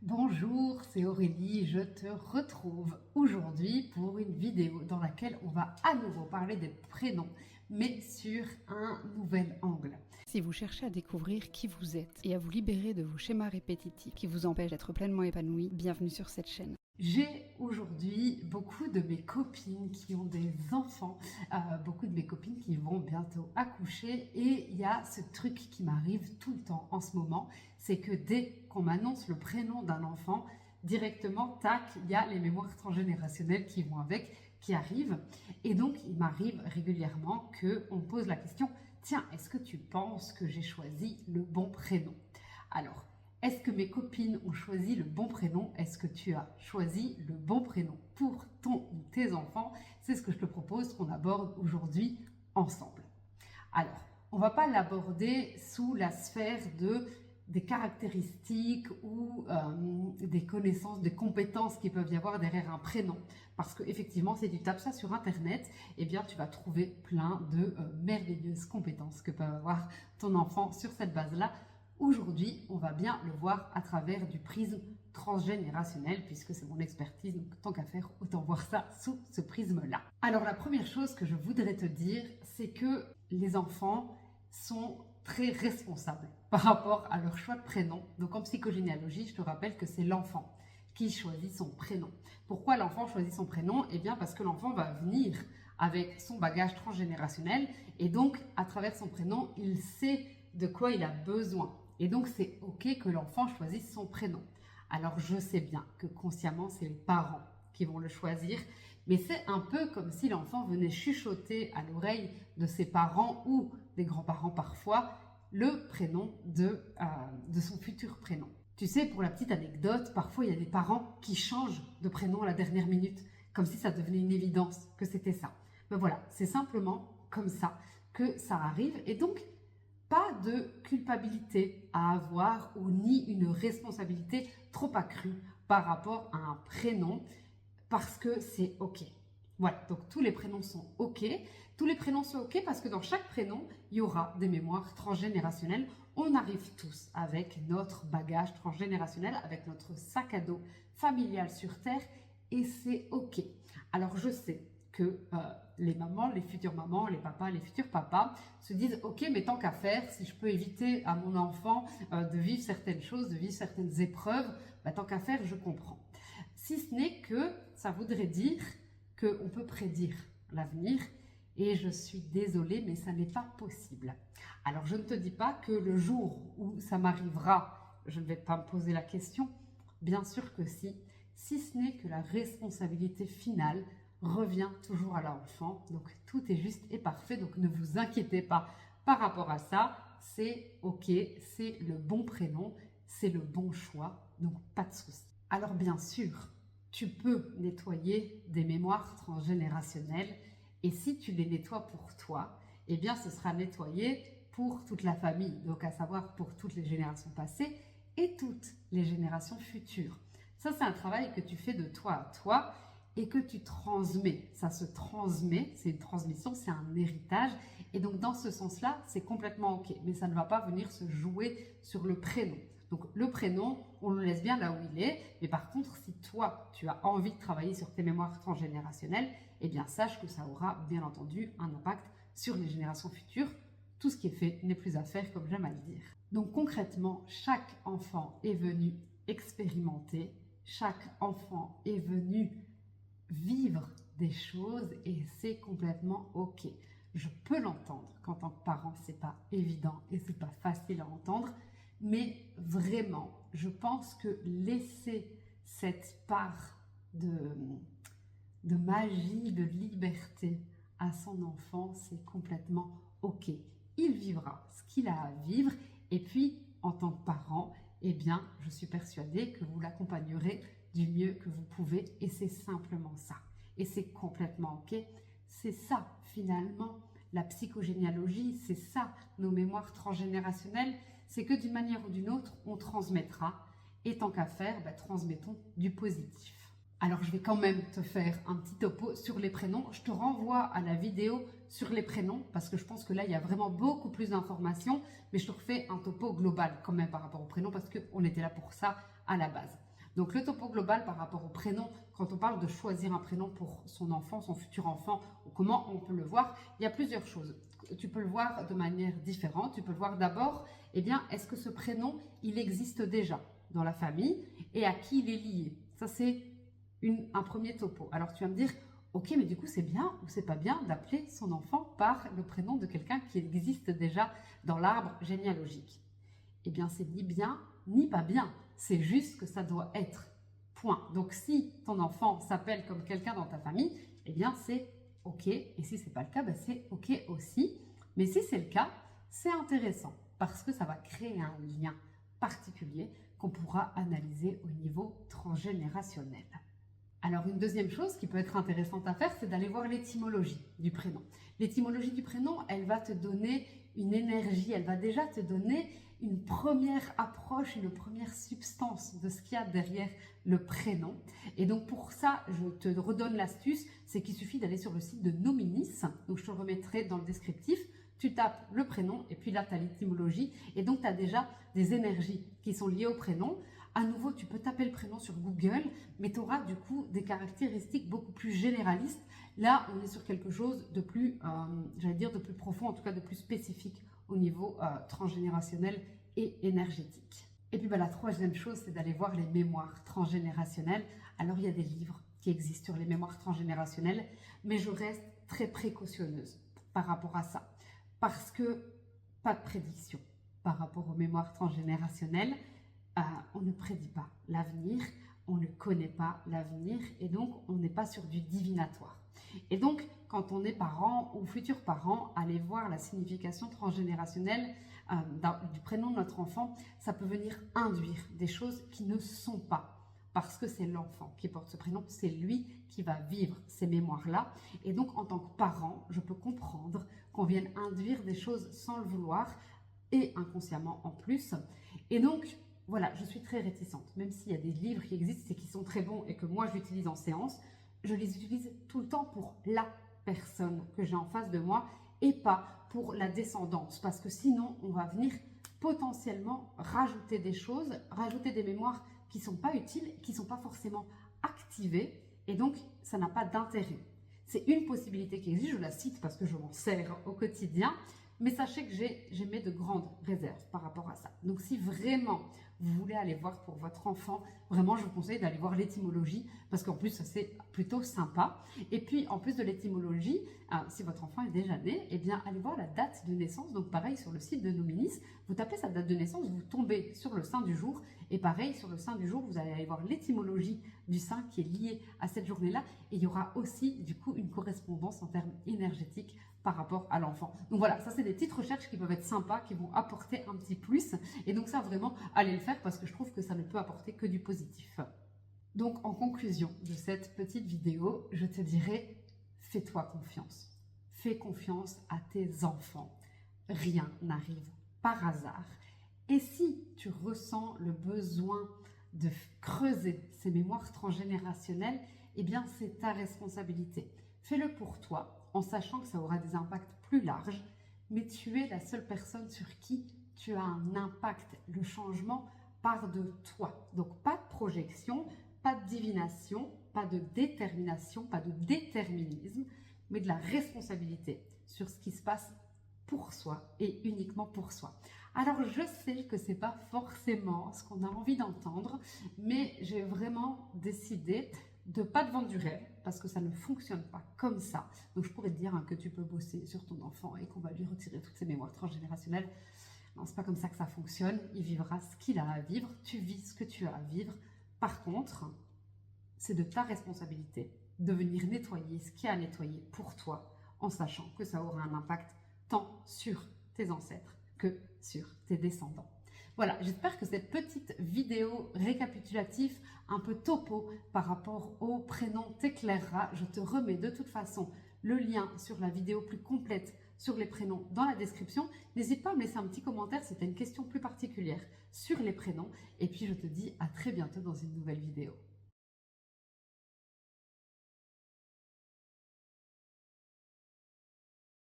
Bonjour, c'est Aurélie, je te retrouve aujourd'hui pour une vidéo dans laquelle on va à nouveau parler des prénoms, mais sur un nouvel angle. Si vous cherchez à découvrir qui vous êtes et à vous libérer de vos schémas répétitifs qui vous empêchent d'être pleinement épanoui, bienvenue sur cette chaîne. J'ai aujourd'hui beaucoup de mes copines qui ont des enfants, beaucoup de mes copines qui vont bientôt accoucher et il y a ce truc qui m'arrive tout le temps en ce moment, c'est que dès qu'on m'annonce le prénom d'un enfant, directement, tac, il y a les mémoires transgénérationnelles qui vont avec, qui arrivent. Et donc, il m'arrive régulièrement qu'on me pose la question, tiens, est-ce que tu penses que j'ai choisi le bon prénom? Alors, est-ce que mes copines ont choisi le bon prénom? Est-ce que tu as choisi le bon prénom pour ton ou tes enfants? C'est ce que je te propose qu'on aborde aujourd'hui ensemble. Alors, on ne va pas l'aborder sous la sphère des caractéristiques ou des connaissances, des compétences qui peuvent y avoir derrière un prénom. Parce qu'effectivement, si tu tapes ça sur Internet, eh bien, tu vas trouver plein de merveilleuses compétences que peut avoir ton enfant sur cette base-là. Aujourd'hui, on va bien le voir à travers du prisme transgénérationnel, puisque c'est mon expertise, donc tant qu'à faire, autant voir ça sous ce prisme-là. Alors la première chose que je voudrais te dire, c'est que les enfants sont très responsables par rapport à leur choix de prénom. Donc en psychogénéalogie, je te rappelle que c'est l'enfant qui choisit son prénom. Pourquoi l'enfant choisit son prénom? Eh bien parce que l'enfant va venir avec son bagage transgénérationnel et donc à travers son prénom, il sait de quoi il a besoin. Et donc, c'est OK que l'enfant choisisse son prénom. Alors, je sais bien que consciemment, c'est les parents qui vont le choisir, mais c'est un peu comme si l'enfant venait chuchoter à l'oreille de ses parents ou des grands-parents parfois le prénom de son futur prénom. Tu sais, pour la petite anecdote, parfois, il y a des parents qui changent de prénom à la dernière minute, comme si ça devenait une évidence que c'était ça. Mais voilà, c'est simplement comme ça que ça arrive. Et donc, pas de culpabilité à avoir ou ni une responsabilité trop accrue par rapport à un prénom parce que c'est OK. Voilà, donc tous les prénoms sont OK. Tous les prénoms sont OK parce que dans chaque prénom, il y aura des mémoires transgénérationnelles. On arrive tous avec notre bagage transgénérationnel, avec notre sac à dos familial sur Terre et c'est OK. Alors je sais que les mamans, les futures mamans, les papas, les futurs papas se disent « Ok, mais tant qu'à faire, si je peux éviter à mon enfant de vivre certaines choses, de vivre certaines épreuves, bah, tant qu'à faire, je comprends. » Si ce n'est que ça voudrait dire qu'on peut prédire l'avenir et je suis désolée, mais ça n'est pas possible. Alors, je ne te dis pas que le jour où ça m'arrivera, je ne vais pas me poser la question. Bien sûr que si ce n'est que la responsabilité finale revient toujours à l'enfant. Donc, tout est juste et parfait. Donc, ne vous inquiétez pas par rapport à ça. C'est OK, c'est le bon prénom, c'est le bon choix. Donc, pas de souci. Alors, bien sûr, tu peux nettoyer des mémoires transgénérationnelles. Et si tu les nettoies pour toi, eh bien, ce sera nettoyé pour toute la famille. Donc, à savoir pour toutes les générations passées et toutes les générations futures. Ça, c'est un travail que tu fais de toi à toi et que tu transmets. Ça se transmet, c'est une transmission, c'est un héritage. Et donc, dans ce sens-là, c'est complètement OK. Mais ça ne va pas venir se jouer sur le prénom. Donc, le prénom, on le laisse bien là où il est. Mais par contre, si toi, tu as envie de travailler sur tes mémoires transgénérationnelles, eh bien, sache que ça aura bien entendu un impact sur les générations futures. Tout ce qui est fait n'est plus à faire, comme j'aime à le dire. Donc, concrètement, chaque enfant est venu expérimenter. Chaque enfant est venu vivre des choses et c'est complètement OK. Je peux l'entendre qu'en tant que parent, c'est pas évident et c'est pas facile à entendre, mais vraiment, je pense que laisser cette part de magie, de liberté à son enfant, c'est complètement OK. Il vivra ce qu'il a à vivre et puis, en tant que parent, eh bien, je suis persuadée que vous l'accompagnerez du mieux que vous pouvez et c'est simplement ça. Et c'est complètement OK. C'est ça, finalement, la psychogénéalogie, c'est ça, nos mémoires transgénérationnelles. C'est que d'une manière ou d'une autre, on transmettra. Et tant qu'à faire, transmettons du positif. Alors, je vais quand même te faire un petit topo sur les prénoms. Je te renvoie à la vidéo sur les prénoms parce que je pense que là, il y a vraiment beaucoup plus d'informations. Mais je te refais un topo global quand même par rapport aux prénoms parce qu'on était là pour ça à la base. Donc le topo global par rapport au prénom, quand on parle de choisir un prénom pour son enfant, son futur enfant, ou comment on peut le voir, il y a plusieurs choses. Tu peux le voir de manière différente. Tu peux le voir d'abord, eh bien, est-ce que ce prénom, il existe déjà dans la famille et à qui il est lié? Ça, c'est un premier topo. Alors tu vas me dire, ok, mais du coup, c'est bien ou c'est pas bien d'appeler son enfant par le prénom de quelqu'un qui existe déjà dans l'arbre généalogique? Eh bien, c'est ni bien ni pas bien. C'est juste que ça doit être. Point. Donc, si ton enfant s'appelle comme quelqu'un dans ta famille, eh bien, c'est ok. Et si ce n'est pas le cas, ben, c'est ok aussi. Mais si c'est le cas, c'est intéressant parce que ça va créer un lien particulier qu'on pourra analyser au niveau transgénérationnel. Alors, une deuxième chose qui peut être intéressante à faire, c'est d'aller voir l'étymologie du prénom. L'étymologie du prénom, elle va te donner une énergie, elle va déjà te donner une première approche, une première substance de ce qu'il y a derrière le prénom. Et donc pour ça, je te redonne l'astuce, c'est qu'il suffit d'aller sur le site de Nominis, donc je te le remettrai dans le descriptif. Tu tapes le prénom et puis là tu as l'étymologie et donc tu as déjà des énergies qui sont liées au prénom. À nouveau, tu peux taper le prénom sur Google, mais tu auras du coup des caractéristiques beaucoup plus généralistes. Là, on est sur quelque chose de plus, de plus profond, en tout cas de plus spécifique au niveau transgénérationnel et énergétique. Et puis la troisième chose, c'est d'aller voir les mémoires transgénérationnelles. Alors, il y a des livres qui existent sur les mémoires transgénérationnelles, mais je reste très précautionneuse par rapport à ça, parce que pas de prédiction par rapport aux mémoires transgénérationnelles. On ne prédit pas l'avenir, on ne connaît pas l'avenir et donc on n'est pas sur du divinatoire. Et donc, quand on est parent ou futur parent, aller voir la signification transgénérationnelle du prénom de notre enfant, ça peut venir induire des choses qui ne sont pas, parce que c'est l'enfant qui porte ce prénom, c'est lui qui va vivre ces mémoires-là. Et donc, en tant que parent, je peux comprendre qu'on vienne induire des choses sans le vouloir et inconsciemment en plus. Et donc, voilà, je suis très réticente, même s'il y a des livres qui existent et qui sont très bons et que moi j'utilise en séance, je les utilise tout le temps pour la personne que j'ai en face de moi et pas pour la descendance, parce que sinon on va venir potentiellement rajouter des choses, rajouter des mémoires qui ne sont pas utiles, qui ne sont pas forcément activées et donc ça n'a pas d'intérêt. C'est une possibilité qui existe, je la cite parce que je m'en sers au quotidien, mais sachez que j'émets de grandes réserves par rapport à ça. Donc si vraiment vous voulez aller voir pour votre enfant, vraiment je vous conseille d'aller voir l'étymologie parce qu'en plus c'est plutôt sympa. Et puis en plus de l'étymologie, si votre enfant est déjà né, eh bien allez voir la date de naissance. Donc pareil sur le site de Nominis, vous tapez sa date de naissance, vous tombez sur le saint du jour et pareil sur le saint du jour, vous allez aller voir l'étymologie du saint qui est lié à cette journée-là et il y aura aussi du coup une correspondance en termes énergétiques par rapport à l'enfant. Donc voilà, ça c'est des petites recherches qui peuvent être sympas, qui vont apporter un petit plus. Et donc ça vraiment, allez le faire parce que je trouve que ça ne peut apporter que du positif. Donc en conclusion de cette petite vidéo, je te dirais, fais-toi confiance. Fais confiance à tes enfants. Rien n'arrive par hasard. Et si tu ressens le besoin de creuser ces mémoires transgénérationnelles, eh bien c'est ta responsabilité. Fais-le pour toi, en sachant que ça aura des impacts plus larges, mais tu es la seule personne sur qui tu as un impact. Le changement part de toi. Donc pas de projection, pas de divination, pas de détermination, pas de déterminisme, mais de la responsabilité sur ce qui se passe pour soi et uniquement pour soi. Alors je sais que c'est pas forcément ce qu'on a envie d'entendre, mais j'ai vraiment décidé de ne pas te vendre du rêve parce que ça ne fonctionne pas comme ça. Donc je pourrais te dire que tu peux bosser sur ton enfant et qu'on va lui retirer toutes ses mémoires transgénérationnelles. Non, c'est pas comme ça que ça fonctionne. Il vivra ce qu'il a à vivre. Tu vis ce que tu as à vivre. Par contre, c'est de ta responsabilité de venir nettoyer ce qu'il y a à nettoyer pour toi en sachant que ça aura un impact tant sur tes ancêtres que sur tes descendants. Voilà, j'espère que cette petite vidéo récapitulative, un peu topo par rapport au prénom t'éclairera. Je te remets de toute façon le lien sur la vidéo plus complète sur les prénoms dans la description. N'hésite pas à me laisser un petit commentaire si tu as une question plus particulière sur les prénoms. Et puis je te dis à très bientôt dans une nouvelle vidéo.